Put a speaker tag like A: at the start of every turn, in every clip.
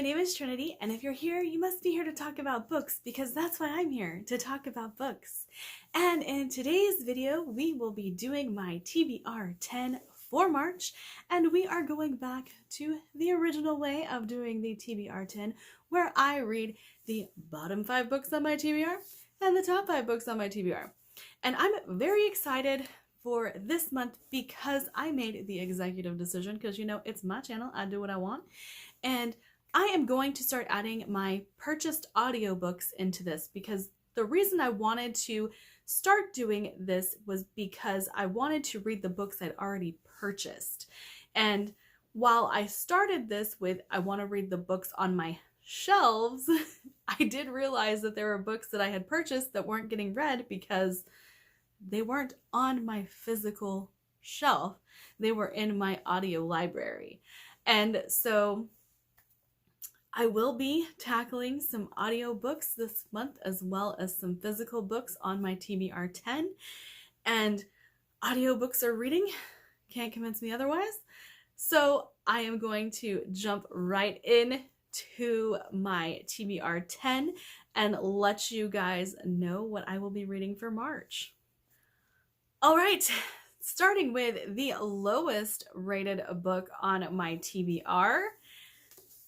A: My name is Trinity, and if you're here, you must be here to talk about books, because that's why I'm here, to talk about books. And in today's video, we will be doing my TBR 10 for March, and we are going back to the original way of doing the TBR 10, where I read the bottom 5 books on my TBR and the top 5 books on my TBR. And I'm very excited for this month because I made the executive decision, because you know, it's my channel, I do what I want, and I am going to start adding my purchased audiobooks into this, because the reason I wanted to start doing this was because I wanted to read the books I'd already purchased. And while I started this with I want to read the books on my shelves, I did realize that there were books that I had purchased that weren't getting read because they weren't on my physical shelf. They were in my audio library. And so I will be tackling some audiobooks this month, as well as some physical books on my TBR 10. And audiobooks are reading, can't convince me otherwise. So I am going to jump right in to my TBR 10 and let you guys know what I will be reading for March. All right, starting with the lowest rated book on my TBR.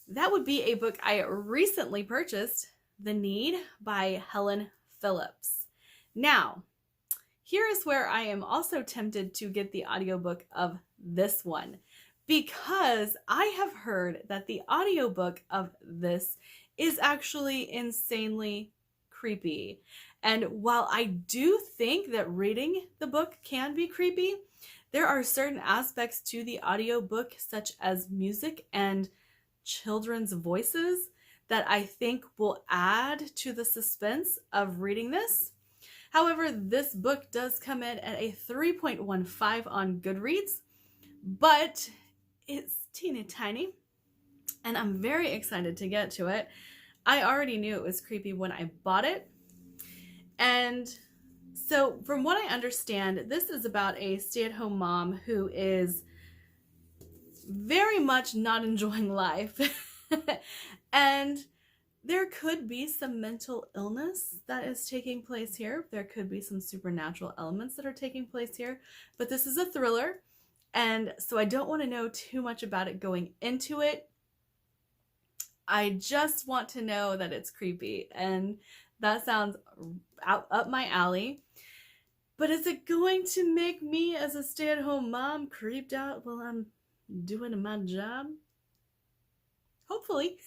A: That would be a book I recently purchased, The Need by Helen Phillips. Now, here is where I am also tempted to get the audiobook of this one, because I have heard that the audiobook of this is actually insanely creepy. And while I do think that reading the book can be creepy, there are certain aspects to the audiobook, such as music and children's voices, that I think will add to the suspense of reading this. However, this book does come in at a 3.15 on Goodreads, but it's teeny tiny, and I'm very excited to get to it. I already knew it was creepy when I bought it. And so from what I understand, this is about a stay-at-home mom who is very much not enjoying life. And there could be some mental illness that is taking place here. There could be some supernatural elements that are taking place here. But this is a thriller, and so I don't want to know too much about it going into it. I just want to know that it's creepy, and that sounds up my alley. But is it going to make me as a stay-at-home mom creeped out while I'm doing my job? Hopefully.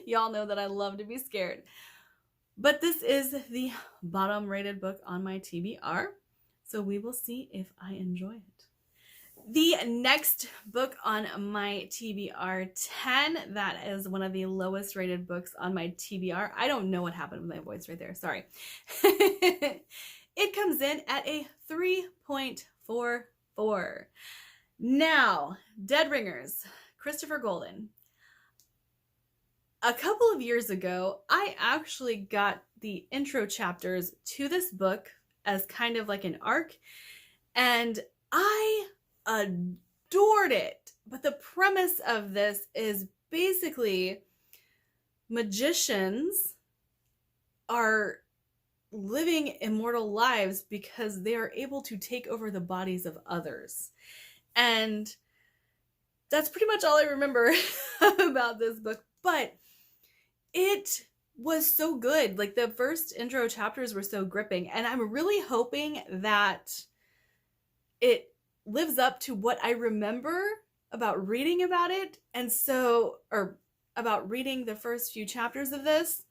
A: Y'all know that I love to be scared. But this is the bottom rated book on my TBR, so we will see if I enjoy it. The next book on my TBR 10, that is one of the lowest rated books on my TBR. I don't know what happened with my voice right there, sorry. It comes in at a 3.44. Now, Dead Ringers, Christopher Golden. A couple of years ago, I actually got the intro chapters to this book as kind of like an arc, and I adored it. But the premise of this is basically magicians are living immortal lives because they are able to take over the bodies of others. And that's pretty much all I remember about this book, but it was so good. Like, the first intro chapters were so gripping, and I'm really hoping that it lives up to what I remember about reading about it, and so, or about reading the first few chapters of this.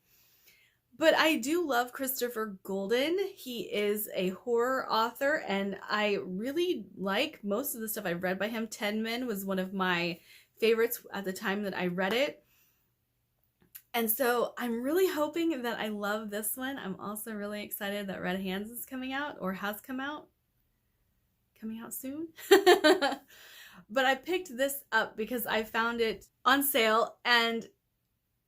A: But I do love Christopher Golden. He is a horror author, and I really like most of the stuff I've read by him. Tin Men was one of my favorites at the time that I read it. And so I'm really hoping that I love this one. I'm also really excited that Red Hands is coming out, or has come out. Coming out soon. But I picked this up because I found it on sale, and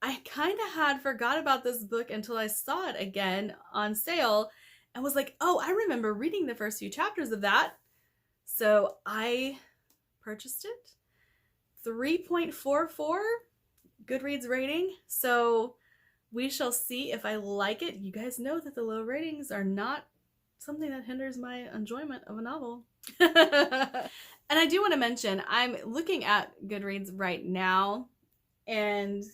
A: I kind of had forgot about this book until I saw it again on sale and was like, oh, I remember reading the first few chapters of that. So I purchased it. 3.44. Goodreads rating. So we shall see if I like it. You guys know that the low ratings are not something that hinders my enjoyment of a novel. And I do want to mention, I'm looking at Goodreads right now, and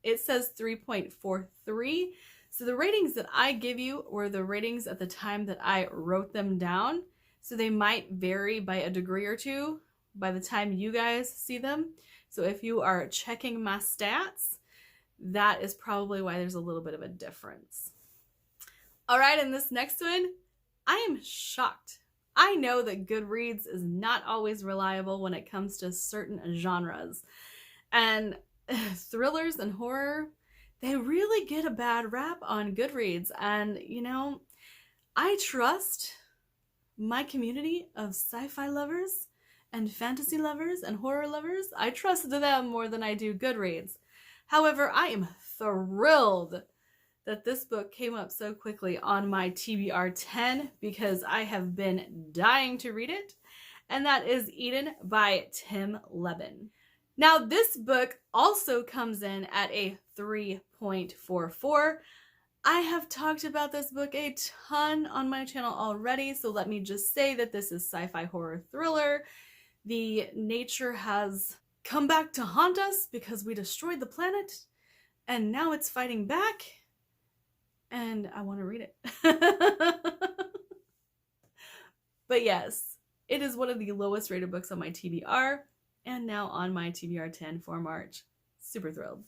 A: it says 3.43. So the ratings that I give you were the ratings at the time that I wrote them down. So they might vary by a degree or two by the time you guys see them. So if you are checking my stats, that is probably why there's a little bit of a difference. All right, and this next one, I am shocked. I know that Goodreads is not always reliable when it comes to certain genres. And thrillers and horror, they really get a bad rap on Goodreads. And, you know, I trust my community of sci-fi lovers and fantasy lovers and horror lovers. I trust them more than I do Goodreads. However, I am thrilled that this book came up so quickly on my TBR 10 because I have been dying to read it, and that is Eden by Tim Levin. Now, this book also comes in at a 3.44. I have talked about this book a ton on my channel already, so let me just say that this is sci-fi horror thriller. The nature has come back to haunt us because we destroyed the planet, and now it's fighting back. And I want to read it. But yes, it is one of the lowest rated books on my TBR, and now on my TBR 10 for March. Super thrilled.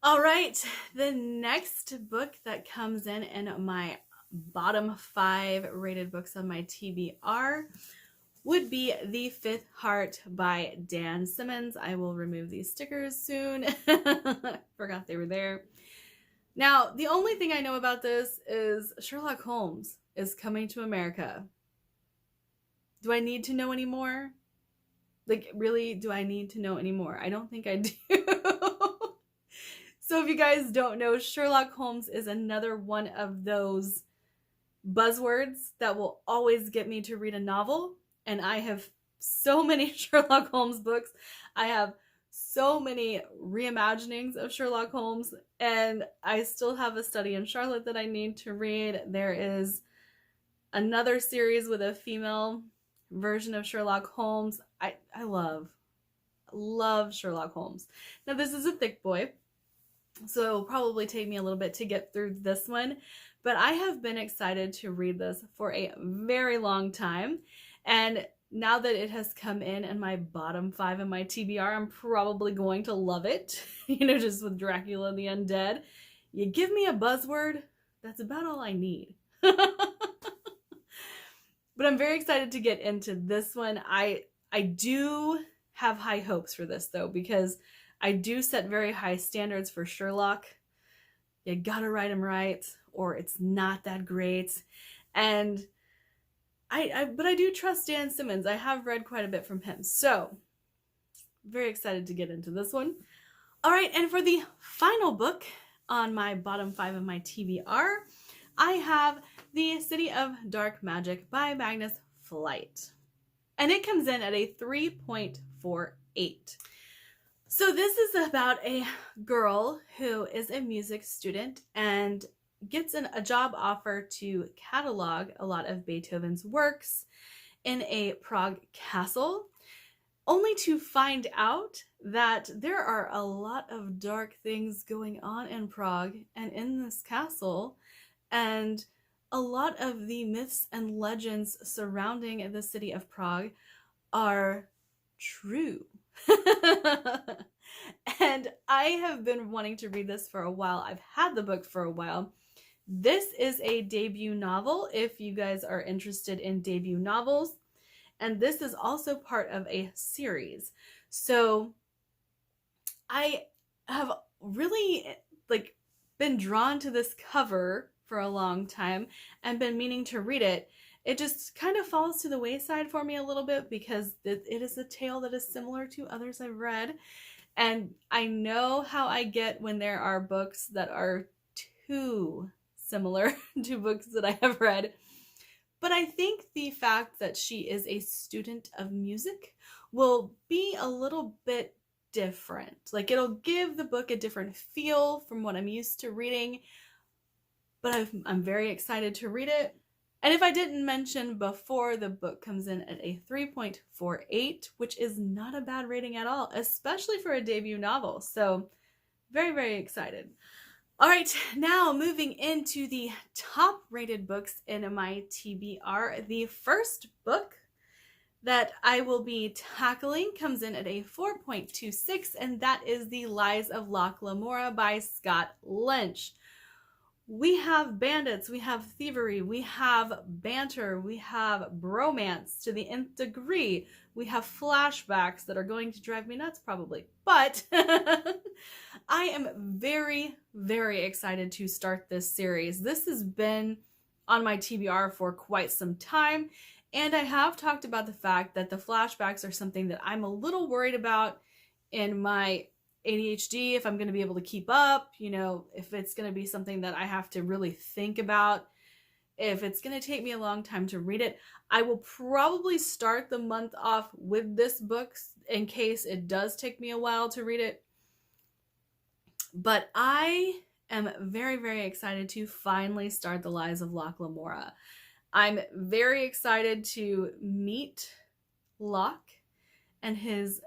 A: All right, the next book that comes in my bottom 5 rated books on my TBR would be The Fifth Heart by Dan Simmons. I will remove these stickers soon. Forgot they were there. Now, the only thing I know about this is Sherlock Holmes is coming to America. Do I need to know any more? Like, really, do I need to know any more? I don't think I do. So if you guys don't know, Sherlock Holmes is another one of those buzzwords that will always get me to read a novel. And I have so many Sherlock Holmes books. I have so many reimaginings of Sherlock Holmes, and I still have A Study in Charlotte that I need to read. There is another series with a female version of Sherlock Holmes. I love Sherlock Holmes. Now, this is a thick boy, so it will probably take me a little bit to get through this one, but I have been excited to read this for a very long time, and now that it has come in my bottom 5 in my TBR, I'm probably going to love it. You know, just with Dracula and the Undead. You give me a buzzword, that's about all I need. But I'm very excited to get into this one. I do have high hopes for this, though, because I do set very high standards for Sherlock. You gotta write him right, or it's not that great. And but I do trust Dan Simmons. I have read quite a bit from him. So, very excited to get into this one. All right, and for the final book on my bottom 5 of my TBR, I have The City of Dark Magic by Magnus Flight. And it comes in at a 3.48. So this is about a girl who is a music student and gets a job offer to catalog a lot of Beethoven's works in a Prague castle, only to find out that there are a lot of dark things going on in Prague and in this castle, and a lot of the myths and legends surrounding the city of Prague are true. And I have been wanting to read this for a while. I've had the book for a while. This is a debut novel, if you guys are interested in debut novels. And this is also part of a series. So I have really been drawn to this cover for a long time and been meaning to read it. It just kind of falls to the wayside for me a little bit because it is a tale that is similar to others I've read. And I know how I get when there are books that are too similar to books that I have read. But I think the fact that she is a student of music will be a little bit different. Like, it'll give the book a different feel from what I'm used to reading, but I'm very excited to read it. And if I didn't mention before, the book comes in at a 3.48, which is not a bad rating at all, especially for a debut novel. So very, very excited. All right, now moving into the top rated books in my TBR. The first book that I will be tackling comes in at a 4.26, and that is The Lies of Lamora by Scott Lynch. We have bandits, we have thievery, we have banter, we have bromance to the nth degree, we have flashbacks that are going to drive me nuts probably, but I am very, very excited to start this series. This has been on my TBR for quite some time, and I have talked about the fact that the flashbacks are something that I'm a little worried about in my ADHD, if I'm going to be able to keep up, you know, if it's going to be something that I have to really think about, if it's going to take me a long time to read it. I will probably start the month off with this book in case it does take me a while to read it. But I am very, very excited to finally start The Lies of Lamora. I'm very excited to meet Locke and his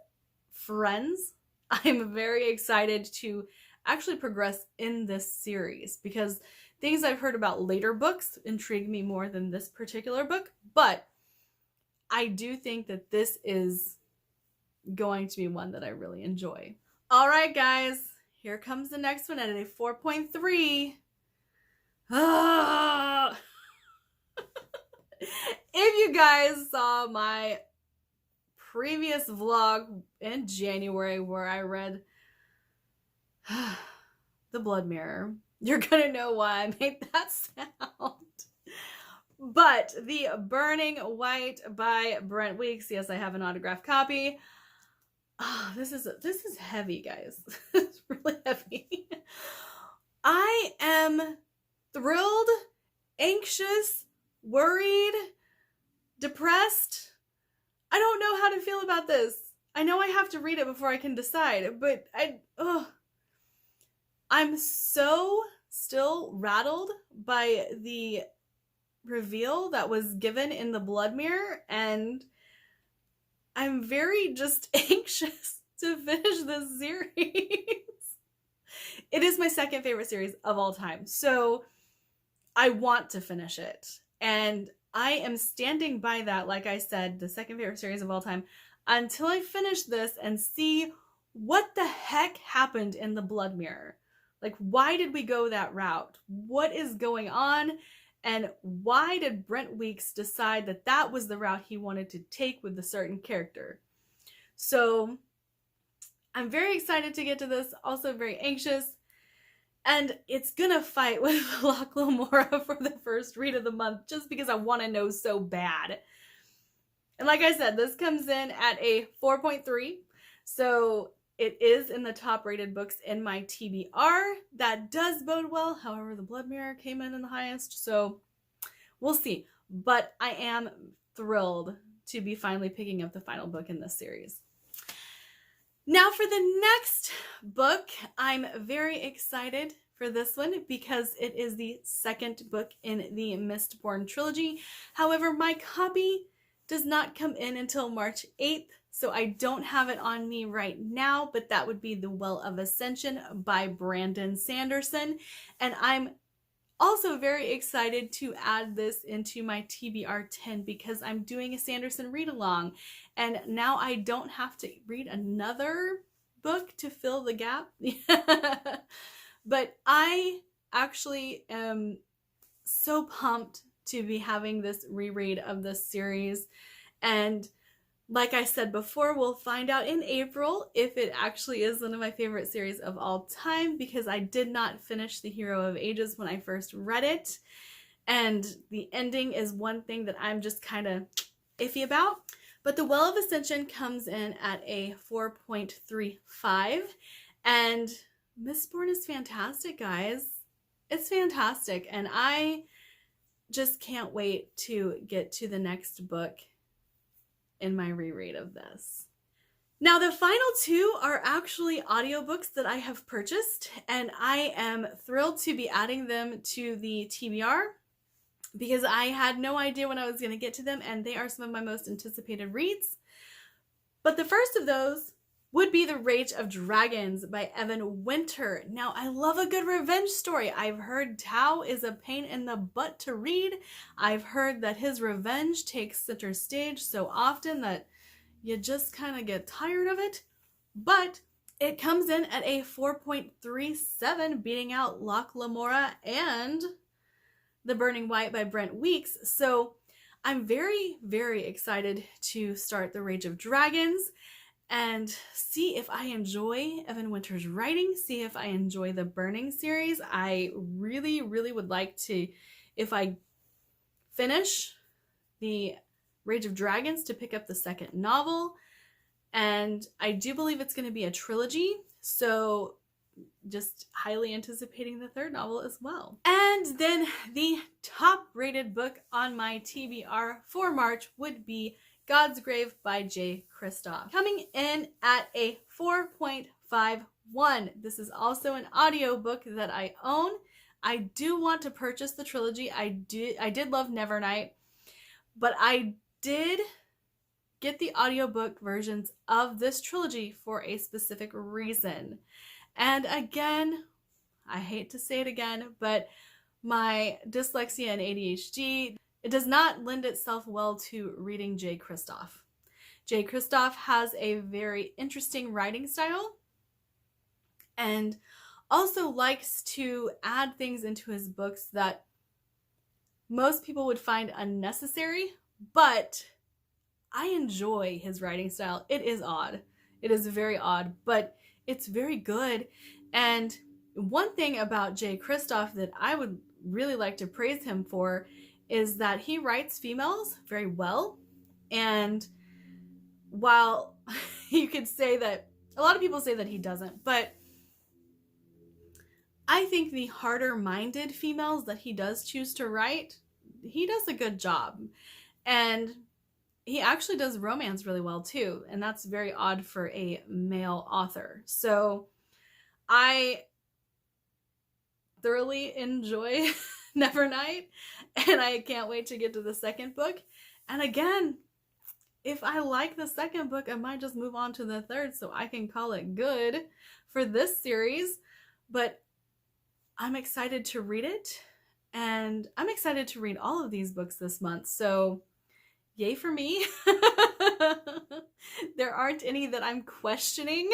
A: friends. I'm very excited to actually progress in this series because things I've heard about later books intrigue me more than this particular book, but I do think that this is going to be one that I really enjoy. All right, guys, here comes the next one at a 4.3. If you guys saw my previous vlog in January where I read The Blood Mirror, you're gonna know why I made that sound. But The Burning White by Brent Weeks. Yes, I have an autographed copy. Oh, this is heavy, guys. It's really heavy. I am thrilled, anxious, worried, depressed. I don't know how to feel about this. I know I have to read it before I can decide, but I'm so still rattled by the reveal that was given in The Blood Mirror, and I'm very just anxious to finish this series. It is my second favorite series of all time, so I want to finish it, and I am standing by that, like I said, the second favorite series of all time, until I finish this and see what the heck happened in The Blood Mirror. Like, why did we go that route? What is going on? And why did Brent Weeks decide that that was the route he wanted to take with a certain character? So I'm very excited to get to this, also very anxious. And it's gonna fight with Lamora for the first read of the month just because I want to know so bad. And like I said, this comes in at a 4.3. So it is in the top rated books in my TBR. That does bode well. However, The Blood Mirror came in the highest. So we'll see. But I am thrilled to be finally picking up the final book in this series. Now for the next book, I'm very excited for this one because it is the second book in the Mistborn trilogy. However, my copy does not come in until March 8th, so I don't have it on me right now, but that would be The Well of Ascension by Brandon Sanderson. And I'm also very excited to add this into my TBR 10 because I'm doing a Sanderson read-along, and now I don't have to read another book to fill the gap. But I actually am so pumped to be having this reread of this series, and like I said before, we'll find out in April if it actually is one of my favorite series of all time, because I did not finish The Hero of Ages when I first read it. And the ending is one thing that I'm just kind of iffy about. But The Well of Ascension comes in at a 4.35. And Mistborn is fantastic, guys. It's fantastic. And I just can't wait to get to the next book in my reread of this. Now, the final two are actually audiobooks that I have purchased, and I am thrilled to be adding them to the TBR because I had no idea when I was going to get to them, and they are some of my most anticipated reads. But the first of those would be The Rage of Dragons by Evan Winter. Now, I love a good revenge story. I've heard Tao is a pain in the butt to read. I've heard that his revenge takes center stage so often that you just kind of get tired of it. But it comes in at a 4.37, beating out Lamora and The Burning White by Brent Weeks. So I'm very, very excited to start The Rage of Dragons and see if I enjoy Evan Winter's writing, see if I enjoy the Burning series. I really, really would like to, if I finish the Rage of Dragons, to pick up the second novel. And I do believe it's going to be a trilogy, so just highly anticipating the third novel as well. And then the top rated book on my TBR for March would be God's Grave by J. Kristoff, coming in at a 4.51. This is also an audiobook that I own. I do want to purchase the trilogy. I did love Nevernight, but I did get the audiobook versions of this trilogy for a specific reason. And again, I hate to say it again, but my dyslexia and ADHD, it does not lend itself well to reading J. Kristoff. J. Kristoff has a very interesting writing style and also likes to add things into his books that most people would find unnecessary, but I enjoy his writing style. It is odd. It is very odd, but it's very good. And one thing about J. Kristoff that I would really like to praise him for is that he writes females very well. And while you could say that, a lot of people say that he doesn't, but I think the harder-minded females that he does choose to write, he does a good job. And he actually does romance really well too, and that's very odd for a male author. So I thoroughly enjoy Nevernight, and I can't wait to get to the second book. And again, if I like the second book, I might just move on to the third so I can call it good for this series. But I'm excited to read it, and I'm excited to read all of these books this month. So yay for me. There aren't any that I'm questioning.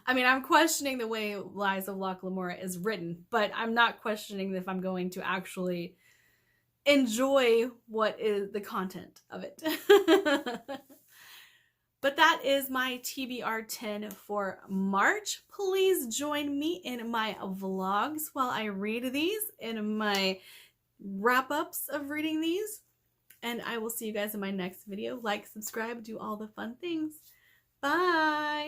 A: I mean, I'm questioning the way Lies of Locke Lamora is written, but I'm not questioning if I'm going to actually enjoy what is the content of it. But that is my TBR 10 for March. Please join me in my vlogs while I read these, in my wrap-ups of reading these, and I will see you guys in my next video. Like, subscribe, do all the fun things. Bye!